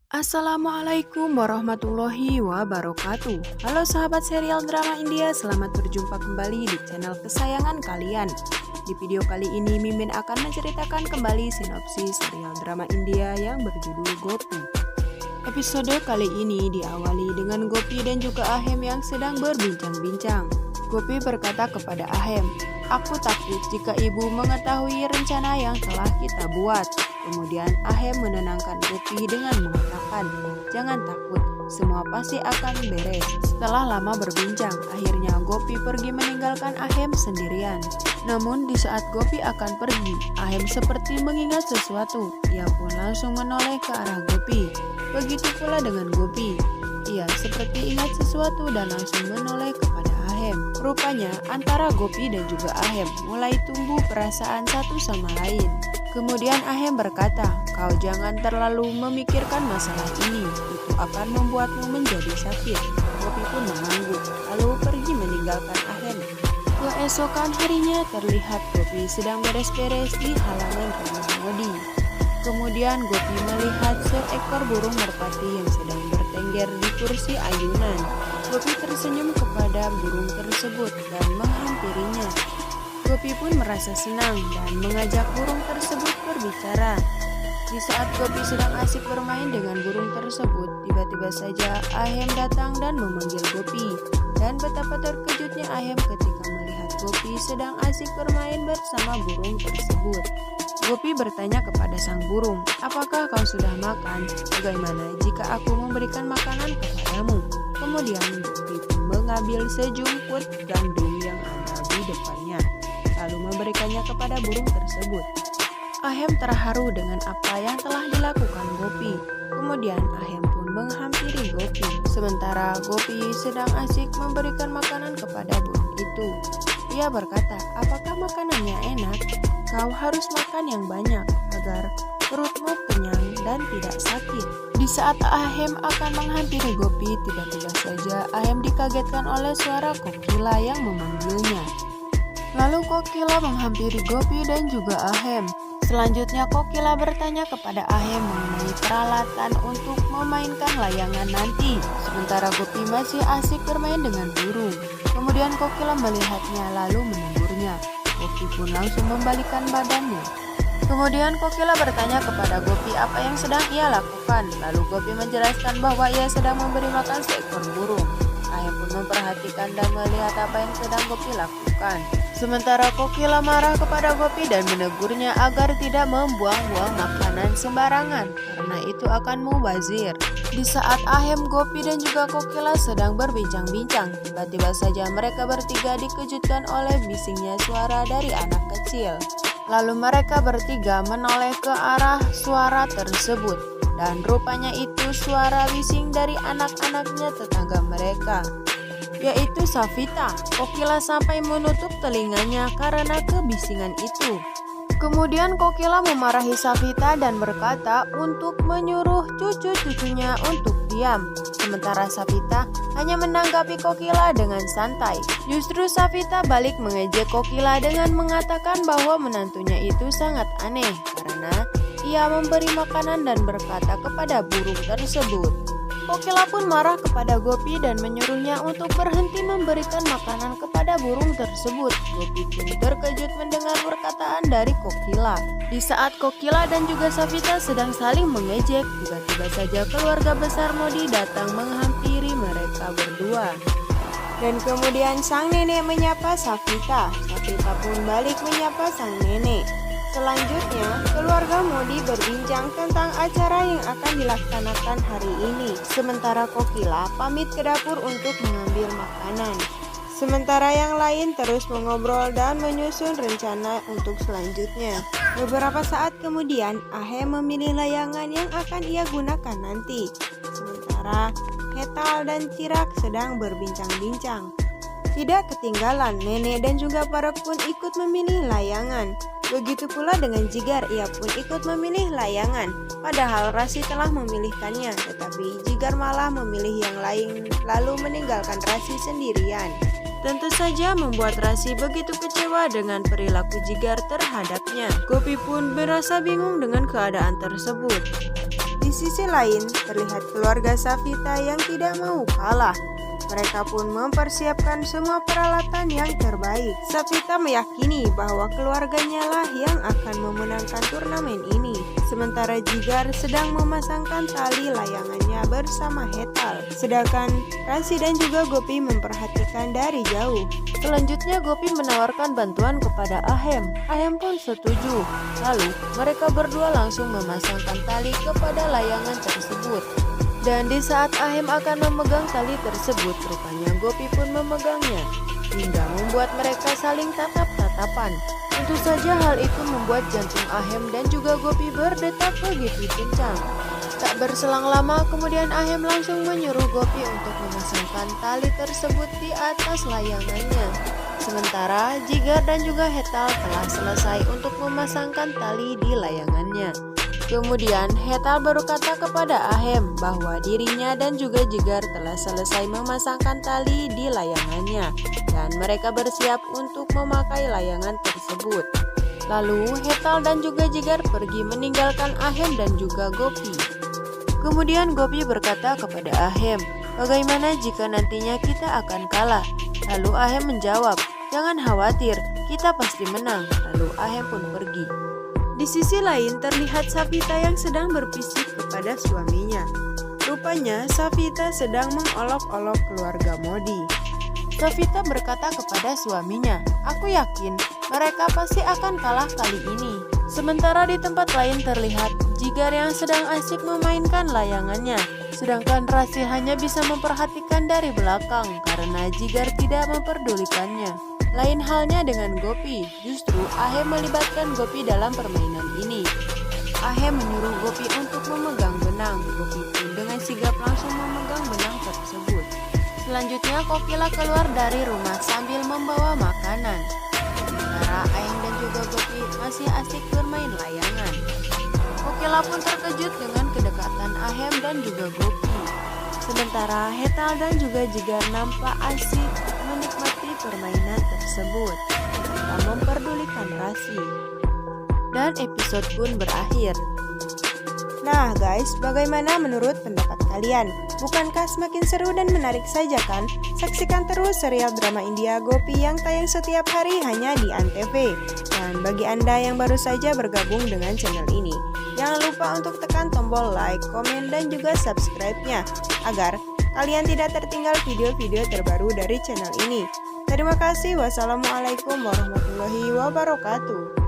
Assalamualaikum warahmatullahi wabarakatuh. Halo sahabat serial drama India, selamat berjumpa kembali di channel kesayangan kalian. Di video kali ini Mimin akan menceritakan kembali sinopsis serial drama India yang berjudul Gopi. Episode kali ini diawali dengan Gopi dan juga Ahem yang sedang berbincang-bincang. Gopi berkata kepada Ahem, "Aku takut jika ibu mengetahui rencana yang telah kita buat." Kemudian Ahem menenangkan Gopi dengan mengatakan, "Jangan takut, semua pasti akan beres." Setelah lama berbincang, akhirnya Gopi pergi meninggalkan Ahem sendirian. Namun di saat Gopi akan pergi, Ahem seperti mengingat sesuatu. Ia pun langsung menoleh ke arah Gopi. Begitu pula dengan Gopi. Ia seperti ingat sesuatu dan langsung menoleh kepada Ahem. Rupanya antara Gopi dan juga Ahem mulai tumbuh perasaan satu sama lain. Kemudian Ahem berkata, "Kau jangan terlalu memikirkan masalah ini, itu akan membuatmu menjadi sakit." Gopi pun mengangguk, lalu pergi meninggalkan Ahem. Keesokan harinya terlihat Gopi sedang beres-beres di halaman rumah Modi. Kemudian Gopi melihat seekor burung merpati yang sedang bertengger di kursi ayunan. Gopi tersenyum kepada burung tersebut dan menghampirinya. Gopi pun merasa senang dan mengajak burung tersebut berbicara. Di saat Gopi sedang asik bermain dengan burung tersebut, tiba-tiba saja Ahem datang dan memanggil Gopi. Dan betapa terkejutnya Ahem ketika melihat Gopi sedang asik bermain bersama burung tersebut. Gopi bertanya kepada sang burung, "Apakah kau sudah makan? Bagaimana jika aku memberikan makanan kepadamu?" Kemudian Gopi pun mengambil sejumput gandum yang ada di depannya, lalu memberikannya kepada burung tersebut. Ahem terharu dengan apa yang telah dilakukan Gopi. Kemudian Ahem pun menghampiri Gopi. Sementara Gopi sedang asik memberikan makanan kepada burung itu. Ia berkata, "Apakah makanannya enak? Kau harus makan yang banyak agar perutmu kenyang dan tidak sakit." Di saat Ahem akan menghampiri Gopi, tiba-tiba saja Ahem dikagetkan oleh suara Kokila yang memanggilnya. Lalu Kokila menghampiri Gopi dan juga Ahem. Selanjutnya Kokila bertanya kepada Ahem mengenai peralatan untuk memainkan layangan nanti. Sementara Gopi masih asik bermain dengan burung. Kemudian Kokila melihatnya lalu menegurnya. Gopi pun langsung membalikkan badannya. Kemudian Kokila bertanya kepada Gopi apa yang sedang ia lakukan. Lalu Gopi menjelaskan bahwa ia sedang memberi makan seekor burung. Ahem pun memperhatikan dan melihat apa yang sedang Gopi lakukan. Sementara Kokila marah kepada Gopi dan menegurnya agar tidak membuang-buang makanan sembarangan, karena itu akan mubazir. Di saat Ahem, Gopi dan juga Kokila sedang berbincang-bincang, tiba-tiba saja mereka bertiga dikejutkan oleh bisingnya suara dari anak kecil. Lalu mereka bertiga menoleh ke arah suara tersebut, dan rupanya itu suara bising dari anak-anaknya tetangga mereka, yaitu Safita. Kokila sampai menutup telinganya karena kebisingan itu. Kemudian Kokila memarahi Safita dan berkata untuk menyuruh cucu-cucunya untuk diam. Sementara Safita hanya menanggapi Kokila dengan santai. Justru Safita balik mengejek Kokila dengan mengatakan bahwa menantunya itu sangat aneh karena ia memberi makanan dan berkata kepada burung tersebut. Kokila pun marah kepada Gopi dan menyuruhnya untuk berhenti memberikan makanan kepada burung tersebut. Gopi pun terkejut mendengar perkataan dari Kokila. Di saat Kokila dan juga Safita sedang saling mengejek, tiba-tiba saja keluarga besar Modi datang menghampiri mereka berdua. Dan kemudian sang nenek menyapa Safita. Safita pun balik menyapa sang nenek. Selanjutnya, keluarga Modi berbincang tentang acara yang akan dilaksanakan hari ini. Sementara Kokila pamit ke dapur untuk mengambil makanan. Sementara yang lain terus mengobrol dan menyusun rencana untuk selanjutnya. Beberapa saat kemudian, Ahem memilih layangan yang akan ia gunakan nanti. Sementara Hetal dan Cirak sedang berbincang-bincang. Tidak ketinggalan, nenek dan juga para pun ikut memilih layangan. Begitu pula dengan Jigar, ia pun ikut memilih layangan. Padahal Rasi telah memilihkannya, tetapi Jigar malah memilih yang lain lalu meninggalkan Rasi sendirian. Tentu saja membuat Rasi begitu kecewa dengan perilaku Jigar terhadapnya. Gopi pun merasa bingung dengan keadaan tersebut. Di sisi lain, terlihat keluarga Safita yang tidak mau kalah. Mereka pun mempersiapkan semua peralatan yang terbaik. Safita meyakini bahwa keluarganya lah yang akan memenangkan turnamen ini. Sementara Jigar sedang memasangkan tali layangannya bersama Hetal. Sedangkan Rasi dan juga Gopi memperhatikan dari jauh. Selanjutnya Gopi menawarkan bantuan kepada Ahem. Ahem pun setuju. Lalu mereka berdua langsung memasangkan tali kepada layangan tersebut. Dan di saat Ahem akan memegang tali tersebut, rupanya Gopi pun memegangnya, hingga membuat mereka saling tatap-tatapan. Tentu saja hal itu membuat jantung Ahem dan juga Gopi berdetak begitu kencang. Tak berselang lama, kemudian Ahem langsung menyuruh Gopi untuk memasangkan tali tersebut di atas layangannya. Sementara Jigar dan juga Hetal telah selesai untuk memasangkan tali di layangannya. Kemudian Hetal berkata kepada Ahem bahwa dirinya dan juga Jigar telah selesai memasangkan tali di layangannya dan mereka bersiap untuk memakai layangan tersebut. Lalu Hetal dan juga Jigar pergi meninggalkan Ahem dan juga Gopi. Kemudian Gopi berkata kepada Ahem, "Bagaimana jika nantinya kita akan kalah?" Lalu Ahem menjawab, "Jangan khawatir, kita pasti menang." Lalu Ahem pun pergi. Di sisi lain terlihat Safita yang sedang berbisik kepada suaminya. Rupanya Safita sedang mengolok-olok keluarga Modi. Safita berkata kepada suaminya, "Aku yakin mereka pasti akan kalah kali ini." Sementara di tempat lain terlihat Jigar yang sedang asik memainkan layangannya. Sedangkan Rasi hanya bisa memperhatikan dari belakang karena Jigar tidak memperdulikannya. Lain halnya dengan Gopi, justru Ahem melibatkan Gopi dalam permainan ini. Ahem menyuruh Gopi untuk memegang benang. Gopi pun dengan sigap langsung memegang benang tersebut. Selanjutnya Kokila keluar dari rumah sambil membawa makanan. Sementara Ahem dan juga Gopi masih asik bermain layangan. Kokila pun terkejut dengan kedekatan Ahem dan juga Gopi. Sementara Hetal dan juga Jigar nampak asik menikmati permainan tersebut tanpa memperdulikan Rasi. Dan episode pun berakhir. Nah guys, bagaimana menurut pendapat kalian? Bukankah semakin seru dan menarik saja kan? Saksikan terus serial drama India Gopi yang tayang setiap hari hanya di Antv. Dan bagi Anda yang baru saja bergabung dengan channel ini, jangan lupa untuk tekan tombol like, komen, dan juga subscribe-nya agar kalian tidak tertinggal video-video terbaru dari channel ini. Terima kasih. Wassalamualaikum warahmatullahi wabarakatuh.